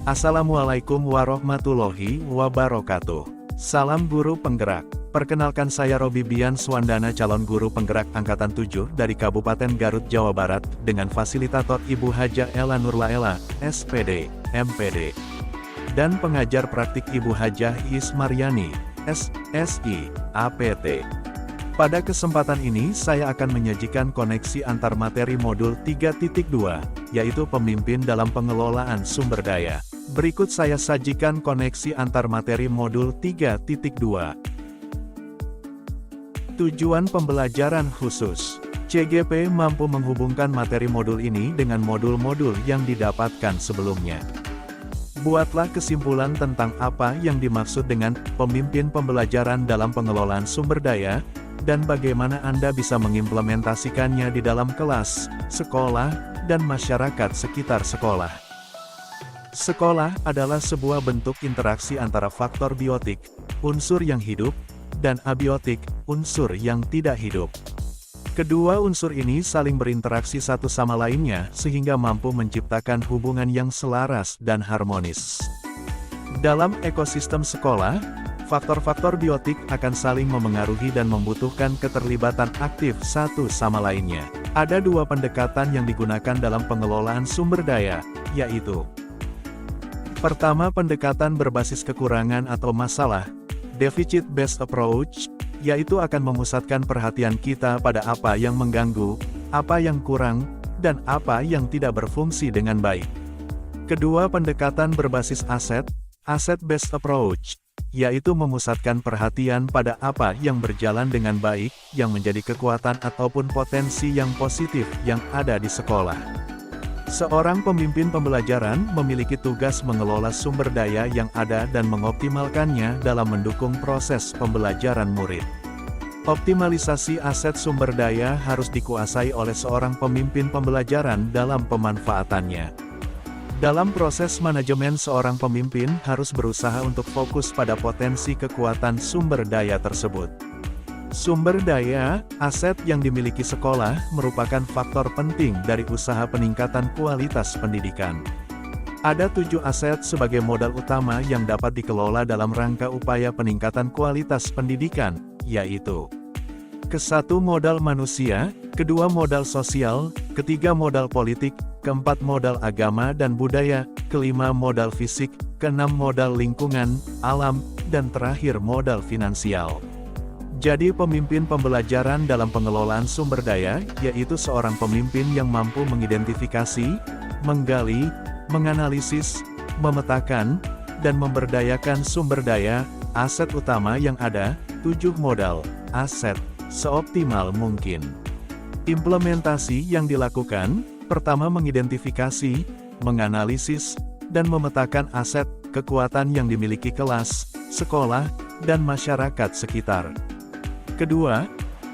Assalamualaikum warahmatullahi wabarakatuh. Salam guru penggerak. Perkenalkan saya Robi Bian Swandana, calon guru penggerak Angkatan 7 dari Kabupaten Garut, Jawa Barat, dengan fasilitator Ibu Haja Ela Nurlaela, SPD, MPD. Dan pengajar praktik Ibu Hajah Is Maryani, SSI, APT. Pada kesempatan ini saya akan menyajikan koneksi antar materi modul 3.2, yaitu pemimpin dalam pengelolaan sumber daya. Berikut saya sajikan koneksi antar materi modul 3.2. Tujuan pembelajaran khusus. CGP mampu menghubungkan materi modul ini dengan modul-modul yang didapatkan sebelumnya. Buatlah kesimpulan tentang apa yang dimaksud dengan pemimpin pembelajaran dalam pengelolaan sumber daya, dan bagaimana Anda bisa mengimplementasikannya di dalam kelas, sekolah, dan masyarakat sekitar sekolah. Sekolah adalah sebuah bentuk interaksi antara faktor biotik, unsur yang hidup, dan abiotik, unsur yang tidak hidup. Kedua unsur ini saling berinteraksi satu sama lainnya sehingga mampu menciptakan hubungan yang selaras dan harmonis. Dalam ekosistem sekolah, faktor-faktor biotik akan saling memengaruhi dan membutuhkan keterlibatan aktif satu sama lainnya. Ada dua pendekatan yang digunakan dalam pengelolaan sumber daya, yaitu: pertama, pendekatan berbasis kekurangan atau masalah, deficit-based approach, yaitu akan memusatkan perhatian kita pada apa yang mengganggu, apa yang kurang, dan apa yang tidak berfungsi dengan baik. Kedua, pendekatan berbasis aset, asset-based approach, yaitu memusatkan perhatian pada apa yang berjalan dengan baik, yang menjadi kekuatan ataupun potensi yang positif yang ada di sekolah. Seorang pemimpin pembelajaran memiliki tugas mengelola sumber daya yang ada dan mengoptimalkannya dalam mendukung proses pembelajaran murid. Optimalisasi aset sumber daya harus dikuasai oleh seorang pemimpin pembelajaran dalam pemanfaatannya. Dalam proses manajemen, seorang pemimpin harus berusaha untuk fokus pada potensi kekuatan sumber daya tersebut. Sumber daya, aset yang dimiliki sekolah, merupakan faktor penting dari usaha peningkatan kualitas pendidikan. Ada 7 aset sebagai modal utama yang dapat dikelola dalam rangka upaya peningkatan kualitas pendidikan, yaitu: ke-1 modal manusia, kedua modal sosial, ketiga modal politik, keempat modal agama dan budaya, kelima modal fisik, keenam modal lingkungan, alam, dan terakhir modal finansial. Jadi pemimpin pembelajaran dalam pengelolaan sumber daya, yaitu seorang pemimpin yang mampu mengidentifikasi, menggali, menganalisis, memetakan, dan memberdayakan sumber daya, aset utama yang ada, 7 modal, aset, seoptimal mungkin. Implementasi yang dilakukan: pertama, mengidentifikasi, menganalisis, dan memetakan aset, kekuatan yang dimiliki kelas, sekolah, dan masyarakat sekitar. Kedua,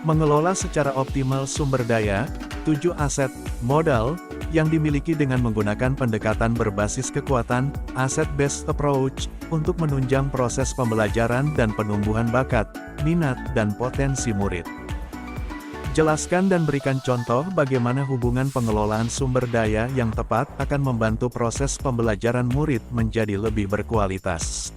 mengelola secara optimal sumber daya, 7 aset, modal, yang dimiliki dengan menggunakan pendekatan berbasis kekuatan, asset-based approach, untuk menunjang proses pembelajaran dan penumbuhan bakat, minat, dan potensi murid. Jelaskan dan berikan contoh bagaimana hubungan pengelolaan sumber daya yang tepat akan membantu proses pembelajaran murid menjadi lebih berkualitas.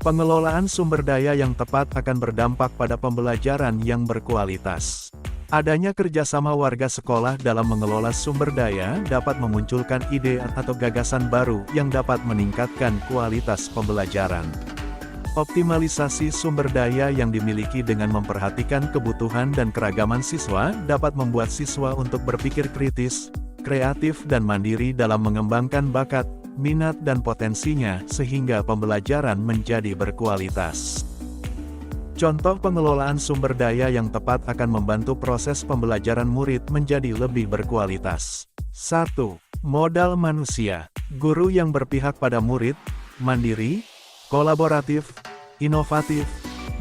Pengelolaan sumber daya yang tepat akan berdampak pada pembelajaran yang berkualitas. Adanya kerjasama warga sekolah dalam mengelola sumber daya dapat memunculkan ide atau gagasan baru yang dapat meningkatkan kualitas pembelajaran. Optimalisasi sumber daya yang dimiliki dengan memperhatikan kebutuhan dan keragaman siswa dapat membuat siswa untuk berpikir kritis, kreatif dan mandiri dalam mengembangkan bakat, minat dan potensinya sehingga pembelajaran menjadi berkualitas. Contoh pengelolaan sumber daya yang tepat akan membantu proses pembelajaran murid menjadi lebih berkualitas. 1. Modal manusia. Guru yang berpihak pada murid, mandiri, kolaboratif, inovatif,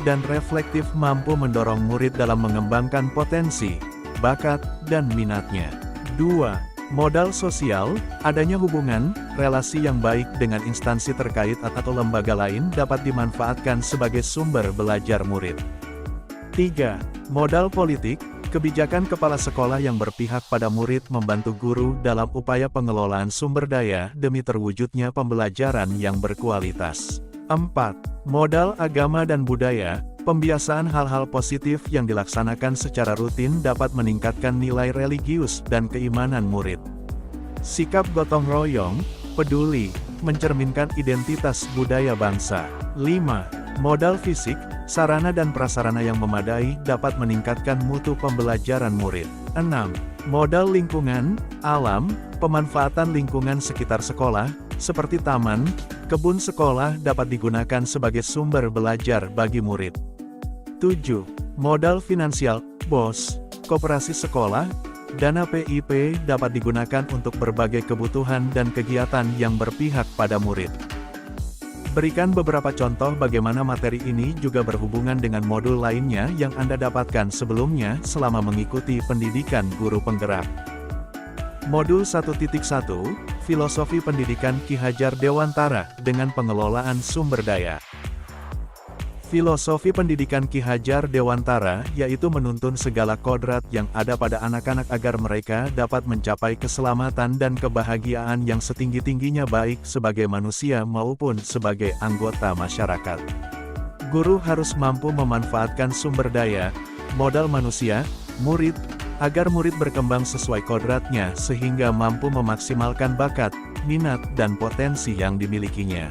dan reflektif mampu mendorong murid dalam mengembangkan potensi, bakat, dan minatnya. 2. Modal sosial, adanya hubungan, relasi yang baik dengan instansi terkait atau lembaga lain dapat dimanfaatkan sebagai sumber belajar murid. 3. Modal politik, Kebijakan kepala sekolah yang berpihak pada murid membantu guru dalam upaya pengelolaan sumber daya demi terwujudnya pembelajaran yang berkualitas. 4. Modal agama dan budaya. Pembiasaan hal-hal positif yang dilaksanakan secara rutin dapat meningkatkan nilai religius dan keimanan murid. Sikap gotong royong, peduli, mencerminkan identitas budaya bangsa. 5. Modal fisik, sarana dan prasarana yang memadai dapat meningkatkan mutu pembelajaran murid. 6. Modal lingkungan, alam, pemanfaatan lingkungan sekitar sekolah, seperti taman, kebun sekolah dapat digunakan sebagai sumber belajar bagi murid. 7. Modal finansial, BOS, koperasi sekolah, dana PIP dapat digunakan untuk berbagai kebutuhan dan kegiatan yang berpihak pada murid. Berikan beberapa contoh bagaimana materi ini juga berhubungan dengan modul lainnya yang Anda dapatkan sebelumnya selama mengikuti pendidikan guru penggerak. Modul 1.1, Filosofi Pendidikan Ki Hajar Dewantara dengan pengelolaan sumber daya. Filosofi pendidikan Ki Hajar Dewantara yaitu menuntun segala kodrat yang ada pada anak-anak agar mereka dapat mencapai keselamatan dan kebahagiaan yang setinggi-tingginya baik sebagai manusia maupun sebagai anggota masyarakat. Guru harus mampu memanfaatkan sumber daya, modal manusia, murid, agar murid berkembang sesuai kodratnya sehingga mampu memaksimalkan bakat, minat dan potensi yang dimilikinya.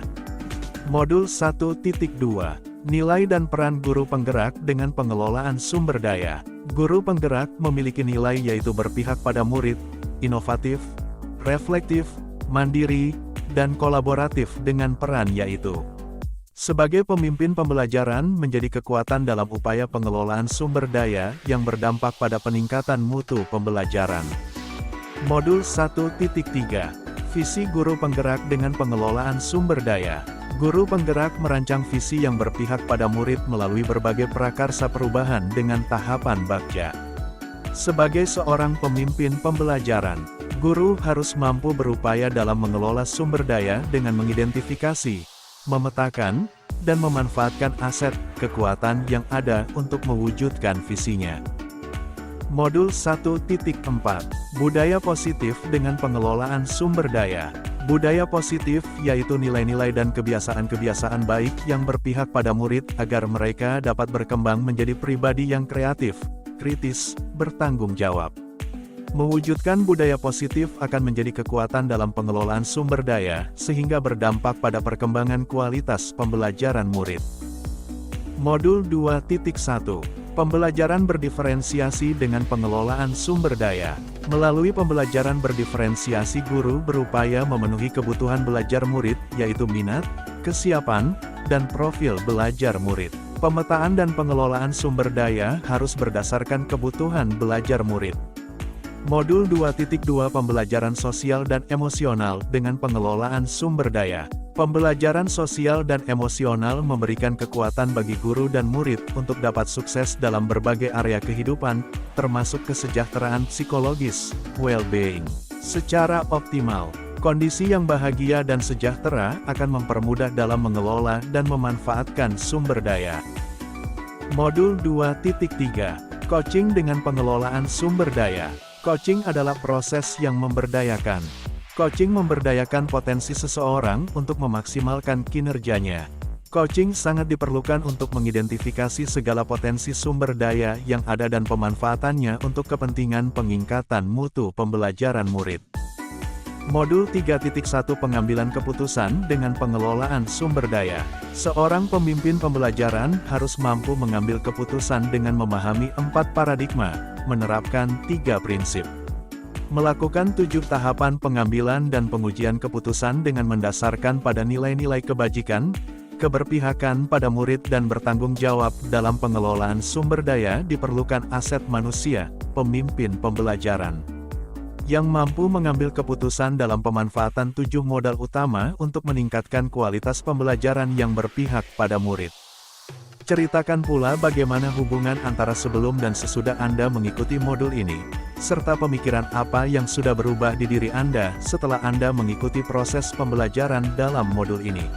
Modul 1.2 Nilai dan peran guru penggerak dengan pengelolaan sumber daya. Guru penggerak memiliki nilai yaitu berpihak pada murid, inovatif, reflektif, mandiri, dan kolaboratif dengan peran yaitu sebagai pemimpin pembelajaran menjadi kekuatan dalam upaya pengelolaan sumber daya yang berdampak pada peningkatan mutu pembelajaran. Modul 1.3 Visi guru penggerak dengan pengelolaan sumber daya. Guru penggerak merancang visi yang berpihak pada murid melalui berbagai prakarsa perubahan dengan tahapan bagja. Sebagai seorang pemimpin pembelajaran, guru harus mampu berupaya dalam mengelola sumber daya dengan mengidentifikasi, memetakan, dan memanfaatkan aset, kekuatan yang ada untuk mewujudkan visinya. Modul 1.4 Budaya positif dengan pengelolaan sumber daya. Budaya positif yaitu nilai-nilai dan kebiasaan-kebiasaan baik yang berpihak pada murid agar mereka dapat berkembang menjadi pribadi yang kreatif, kritis, bertanggung jawab. Mewujudkan budaya positif akan menjadi kekuatan dalam pengelolaan sumber daya sehingga berdampak pada perkembangan kualitas pembelajaran murid. Modul 2.1 Pembelajaran berdiferensiasi dengan pengelolaan sumber daya. Melalui pembelajaran berdiferensiasi guru berupaya memenuhi kebutuhan belajar murid, yaitu minat, kesiapan, dan profil belajar murid. Pemetaan dan pengelolaan sumber daya harus berdasarkan kebutuhan belajar murid. Modul 2.2 Pembelajaran sosial dan emosional dengan pengelolaan sumber daya. Pembelajaran sosial dan emosional memberikan kekuatan bagi guru dan murid untuk dapat sukses dalam berbagai area kehidupan, termasuk kesejahteraan psikologis, well-being. Secara optimal, kondisi yang bahagia dan sejahtera akan mempermudah dalam mengelola dan memanfaatkan sumber daya. Modul 2.3 Coaching dengan pengelolaan sumber daya. Coaching adalah proses yang memberdayakan. Coaching memberdayakan potensi seseorang untuk memaksimalkan kinerjanya. Coaching sangat diperlukan untuk mengidentifikasi segala potensi sumber daya yang ada dan pemanfaatannya untuk kepentingan peningkatan mutu pembelajaran murid. Modul 3.1 Pengambilan keputusan dengan pengelolaan sumber daya. Seorang pemimpin pembelajaran harus mampu mengambil keputusan dengan memahami 4 paradigma, menerapkan 3 prinsip. Melakukan 7 tahapan pengambilan dan pengujian keputusan dengan mendasarkan pada nilai-nilai kebajikan, keberpihakan pada murid dan bertanggung jawab dalam pengelolaan sumber daya diperlukan aset manusia, pemimpin pembelajaran, yang mampu mengambil keputusan dalam pemanfaatan 7 modal utama untuk meningkatkan kualitas pembelajaran yang berpihak pada murid. Ceritakan pula bagaimana hubungan antara sebelum dan sesudah Anda mengikuti modul ini, serta pemikiran apa yang sudah berubah di diri Anda setelah Anda mengikuti proses pembelajaran dalam modul ini.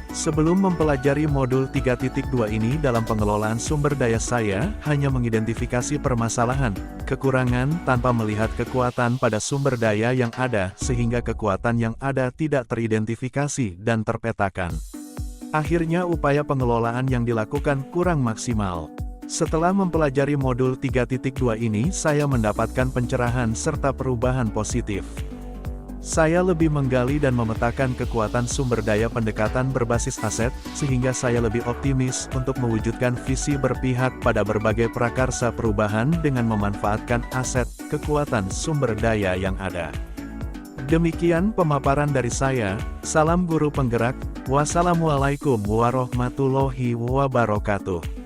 Sebelum mempelajari modul 3.2 ini dalam pengelolaan sumber daya, saya hanya mengidentifikasi permasalahan, kekurangan tanpa melihat kekuatan pada sumber daya yang ada sehingga kekuatan yang ada tidak teridentifikasi dan terpetakan. Akhirnya upaya pengelolaan yang dilakukan kurang maksimal. Setelah mempelajari modul 3.2 ini, saya mendapatkan pencerahan serta perubahan positif. Saya lebih menggali dan memetakan kekuatan sumber daya pendekatan berbasis aset, sehingga saya lebih optimis untuk mewujudkan visi berpihak pada berbagai prakarsa perubahan dengan memanfaatkan aset, kekuatan sumber daya yang ada. Demikian pemaparan dari saya, salam guru penggerak, wassalamualaikum warahmatullahi wabarakatuh.